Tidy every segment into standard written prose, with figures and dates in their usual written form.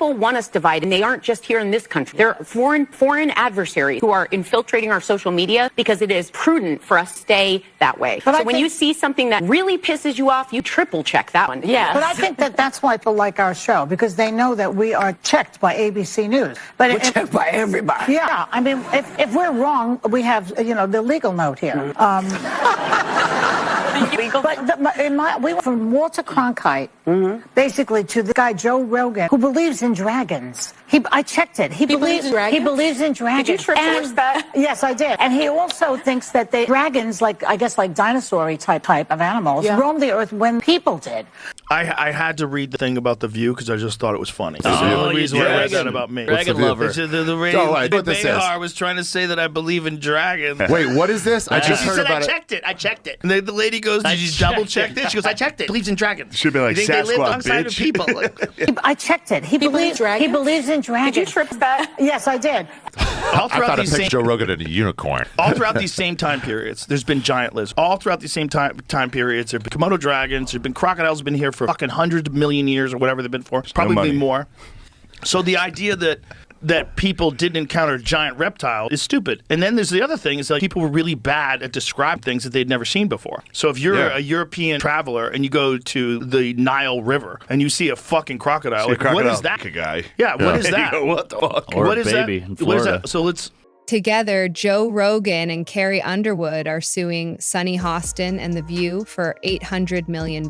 People want us divided, and they aren't just here in this country. They're foreign adversaries who are infiltrating our social media because it is prudent for us to stay that way. But so when you see something that really pisses you off, you triple check that one. Yeah. But I think that's why people like our show, because they know that we are checked by ABC News. But we're checked by everybody. Yeah. I mean, if we're wrong, we have, the legal note here. We went from Walter Cronkite, basically, to the guy Joe Rogan, who believes in dragons. I checked it. He believes in dragons. He believes in dragons. Did you source that? Yes, I did. And he also thinks that the dragons, like dinosaur-y type of animals, roamed the earth when people did. I had to read the thing about The View because I just thought it was funny. That's the only reason why I read that about me. Dragon lover. The radio Behar was trying to say that I believe in dragons. Wait, what is this? I just heard about it. I checked it. And the lady goes, did you double check this? She goes, I checked it. Believes in dragons. Should be like you think they live Sasquatch, alongside of people? I checked it. He believes in dragons. He believes in dragons. Did you trip that? Yes, I did. I thought I picked Joe Rogan and a unicorn. All throughout these same time periods, there's been giant lizards. All throughout these same time periods, there have been Komodo dragons. There have been crocodiles have been here for fucking hundreds of million years or whatever they've been for. Probably more. So the idea that people didn't encounter a giant reptile is stupid. And then there's the other thing is like people were really bad at describing things that they'd never seen before. So if you're a European traveler and you go to the Nile River and you see a fucking crocodile, what is that? Guy. Yeah, what is that? What the fuck? What is that? What is that? So let's... Together, Joe Rogan and Carrie Underwood are suing Sonny Hostin and The View for $800 million.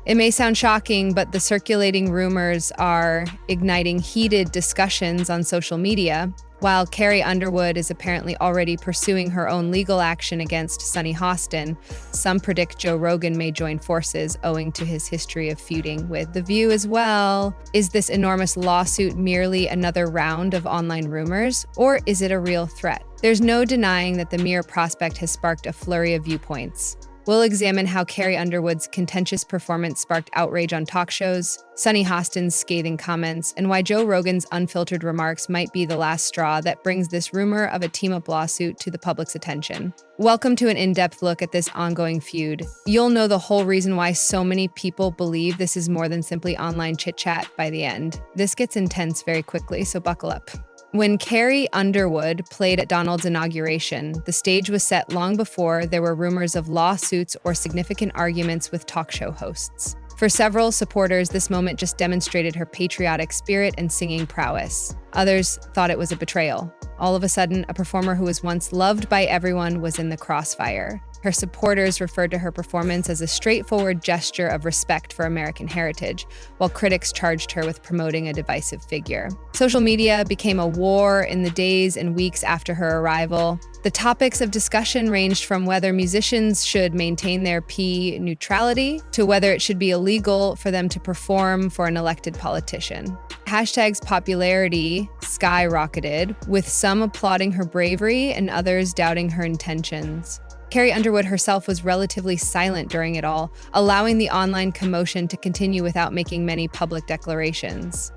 It may sound shocking, but the circulating rumors are igniting heated discussions on social media. While Carrie Underwood is apparently already pursuing her own legal action against Sonny Hostin, some predict Joe Rogan may join forces owing to his history of feuding with The View as well. Is this enormous lawsuit merely another round of online rumors, or is it a real threat? There's no denying that the mere prospect has sparked a flurry of viewpoints. We'll examine how Carrie Underwood's contentious performance sparked outrage on talk shows, Sonny Hostin's scathing comments, and why Joe Rogan's unfiltered remarks might be the last straw that brings this rumor of a team-up lawsuit to the public's attention. Welcome to an in-depth look at this ongoing feud. You'll know the whole reason why so many people believe this is more than simply online chit-chat by the end. This gets intense very quickly, so buckle up. When Carrie Underwood played at Donald's inauguration, the stage was set long before there were rumors of lawsuits or significant arguments with talk show hosts. For several supporters, this moment just demonstrated her patriotic spirit and singing prowess. Others thought it was a betrayal. All of a sudden, a performer who was once loved by everyone was in the crossfire. Her supporters referred to her performance as a straightforward gesture of respect for American heritage, while critics charged her with promoting a divisive figure. Social media became a war in the days and weeks after her arrival. The topics of discussion ranged from whether musicians should maintain their P neutrality to whether it should be illegal for them to perform for an elected politician. Hashtag's popularity skyrocketed, with some applauding her bravery and others doubting her intentions. Carrie Underwood herself was relatively silent during it all, allowing the online commotion to continue without making many public declarations.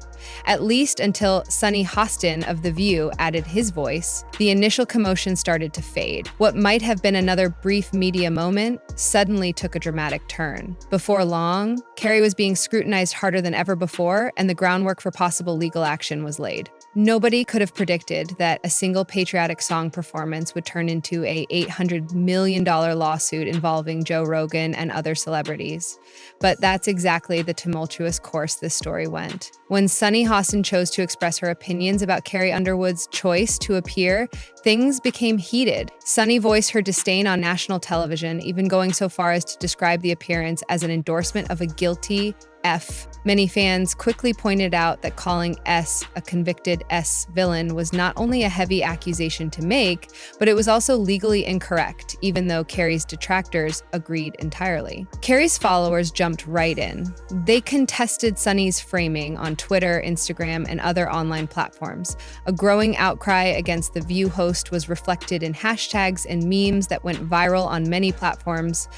At least until Sonny Hostin of The View added his voice, the initial commotion started to fade. What might have been another brief media moment suddenly took a dramatic turn. Before long, Carrie was being scrutinized harder than ever before, and the groundwork for possible legal action was laid. Nobody could have predicted that a single patriotic song performance would turn into a $800 million lawsuit involving Joe Rogan and other celebrities. But that's exactly the tumultuous course this story went. When Sonny Hostin chose to express her opinions about Carrie Underwood's choice to appear, things became heated. Sonny voiced her disdain on national television, even going so far as to describe the appearance as an endorsement of a guilty F. Many fans quickly pointed out that calling S a convicted S villain was not only a heavy accusation to make, but it was also legally incorrect, even though Carrie's detractors agreed entirely. Carrie's followers jumped right in. They contested Sonny's framing on Twitter, Instagram, and other online platforms. A growing outcry against the View host was reflected in hashtags and memes that went viral on many platforms.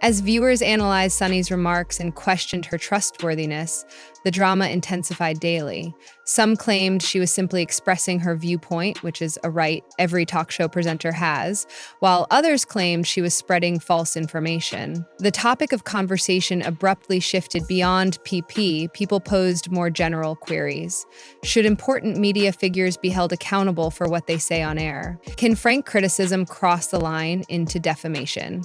As viewers analyzed Sonny's remarks and questioned her trustworthiness, the drama intensified daily. Some claimed she was simply expressing her viewpoint, which is a right every talk show presenter has, while others claimed she was spreading false information. The topic of conversation abruptly shifted beyond PP. People posed more general queries. Should important media figures be held accountable for what they say on air? Can frank criticism cross the line into defamation?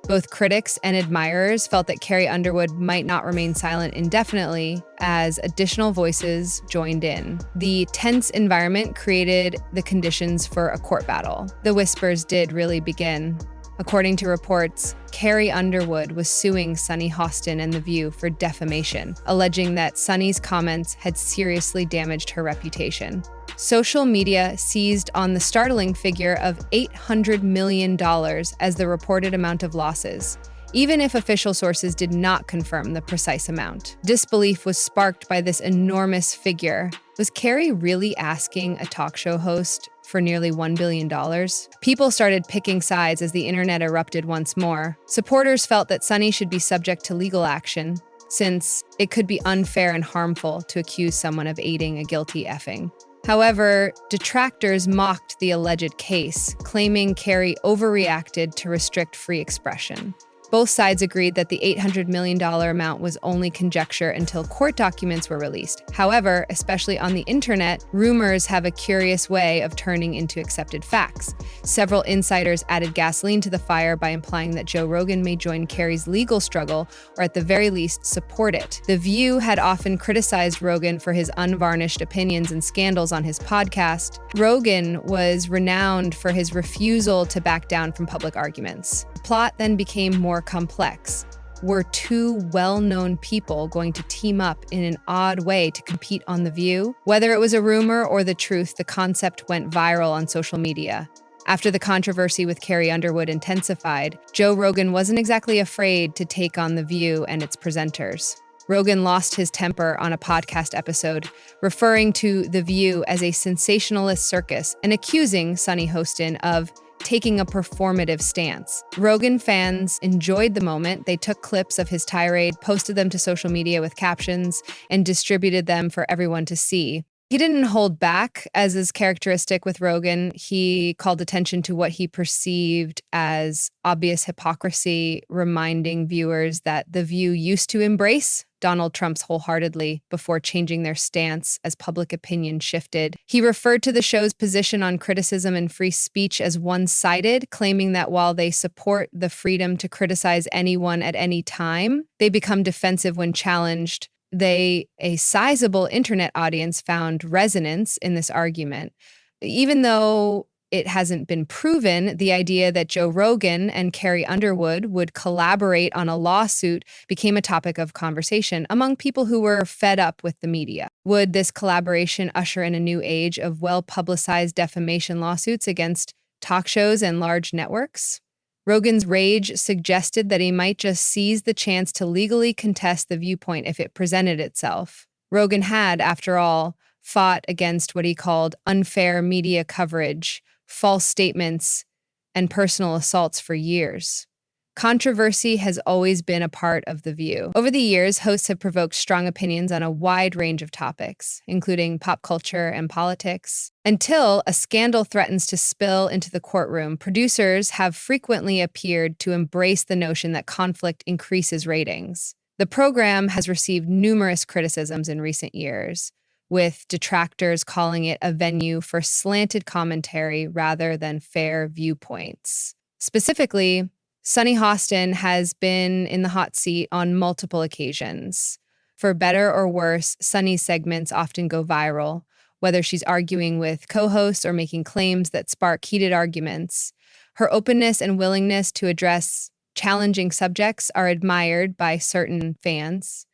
Both critics and admirers felt that Carrie Underwood might not remain silent indefinitely as additional voices joined in. The tense environment created the conditions for a court battle. The whispers did really begin. According to reports, Carrie Underwood was suing Sonny Hostin and The View for defamation, alleging that Sonny's comments had seriously damaged her reputation. Social media seized on the startling figure of $800 million as the reported amount of losses, even if official sources did not confirm the precise amount. Disbelief was sparked by this enormous figure. Was Carrie really asking a talk show host for nearly $1 billion? People started picking sides as the internet erupted once more. Supporters felt that Sonny should be subject to legal action, since it could be unfair and harmful to accuse someone of aiding a guilty effing. However, detractors mocked the alleged case, claiming Carrie overreacted to restrict free expression. Both sides agreed that the $800 million amount was only conjecture until court documents were released. However, especially on the internet, rumors have a curious way of turning into accepted facts. Several insiders added gasoline to the fire by implying that Joe Rogan may join Carrie's legal struggle, or at the very least, support it. The View had often criticized Rogan for his unvarnished opinions and scandals on his podcast. Rogan was renowned for his refusal to back down from public arguments. The plot then became more complex. Were two well-known people going to team up in an odd way to compete on The View? Whether it was a rumor or the truth, the concept went viral on social media. After the controversy with Carrie Underwood intensified, Joe Rogan wasn't exactly afraid to take on The View and its presenters. Rogan lost his temper on a podcast episode, referring to The View as a sensationalist circus and accusing Sonny Hostin of taking a performative stance. Rogan fans enjoyed the moment. They took clips of his tirade, posted them to social media with captions, and distributed them for everyone to see. He didn't hold back, as is characteristic with Rogan. He called attention to what he perceived as obvious hypocrisy, reminding viewers that The View used to embrace Donald Trump's wholeheartedly before changing their stance as public opinion shifted. He referred to the show's position on criticism and free speech as one-sided, claiming that while they support the freedom to criticize anyone at any time, they become defensive when challenged. A sizable internet audience found resonance in this argument. Even though it hasn't been proven, the idea that Joe Rogan and Carrie Underwood would collaborate on a lawsuit became a topic of conversation among people who were fed up with the media. Would this collaboration usher in a new age of well-publicized defamation lawsuits against talk shows and large networks? Rogan's rage suggested that he might just seize the chance to legally contest the viewpoint if it presented itself. Rogan had, after all, fought against what he called unfair media coverage, false statements, and personal assaults for years. Controversy has always been a part of The View. Over the years, hosts have provoked strong opinions on a wide range of topics, including pop culture and politics. Until a scandal threatens to spill into the courtroom, producers have frequently appeared to embrace the notion that conflict increases ratings. The program has received numerous criticisms in recent years, with detractors calling it a venue for slanted commentary rather than fair viewpoints. Specifically, Sonny Hostin has been in the hot seat on multiple occasions. For better or worse, Sonny's segments often go viral, whether she's arguing with co-hosts or making claims that spark heated arguments. Her openness and willingness to address challenging subjects are admired by certain fans.